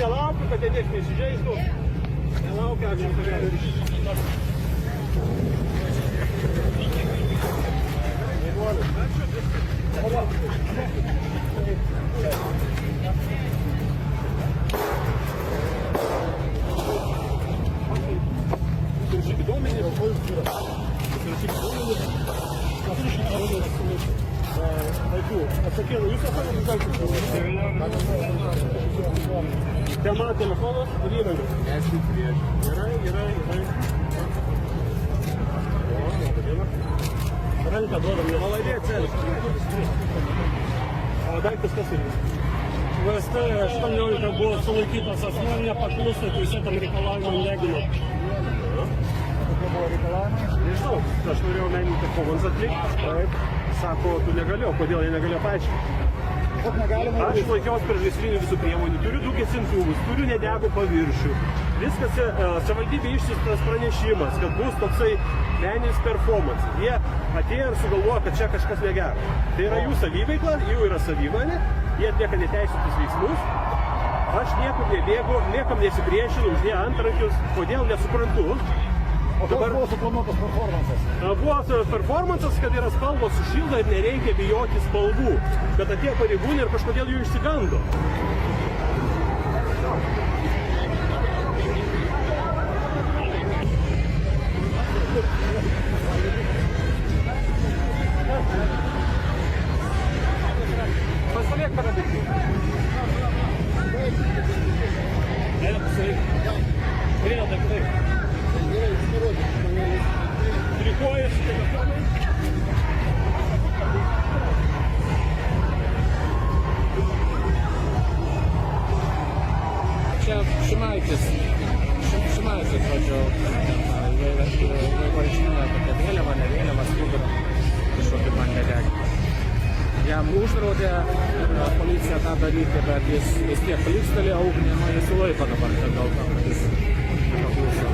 nelaukiu, kad ten nieks nesižeistų. Nelaukiu, ačiū, kad gali. Pasirašykit duomenys. Atsakėlė, jūs esate tema, telefonas ir įranga. Gerai. Ranką duodam, nevaladė, celis. O daiktas kas yra? VST 18 buvo sulaikytas asmuo, nepakluso teisėtam reikalavimam negino. Kokie buvo reikalavimai? Nežinau, aš norėjau meninį kovans atlikti. Sako, tu negalėjau, kodėl jie negalėjo paaiškinti. Aš laikiausi priešgaisrinių visų priemonių, turiu 2 gesintuvus, turiu nedegų paviršių. Viskas, savivaldybė išsiųstas pranešimas, kad bus toksai meninis performance. Jie atėjo ir sugalvojo, kad čia kažkas negera. Tai yra jų saviveikla, jų yra savivalė, jie atlieka neteisėtus veiksmus. Aš niekur nebėgu, niekam nesipriešinu, uždėjo antrankius, kodėl nesuprantu. O dabar buvo suplanuotas performances? Buvo performances, kad yra spalvos sušildo ir nereikia bijoti spalvų. Bet atėjo pareigūnai ir kažkodėl jų išsigando. Pasaliek parabiklį. Vėl так taip. Trikojas telefonai. Čia Šimaitis, žodžiu, varžinė tokia vėliava, ne vėliava, skudura, kažkokį man nedegė. Jam uždraudė policija tą daryti, bet jis vis tiek plykstelė ugnį, jis sulaiko dabar, dėl to, kad jis nepakluso.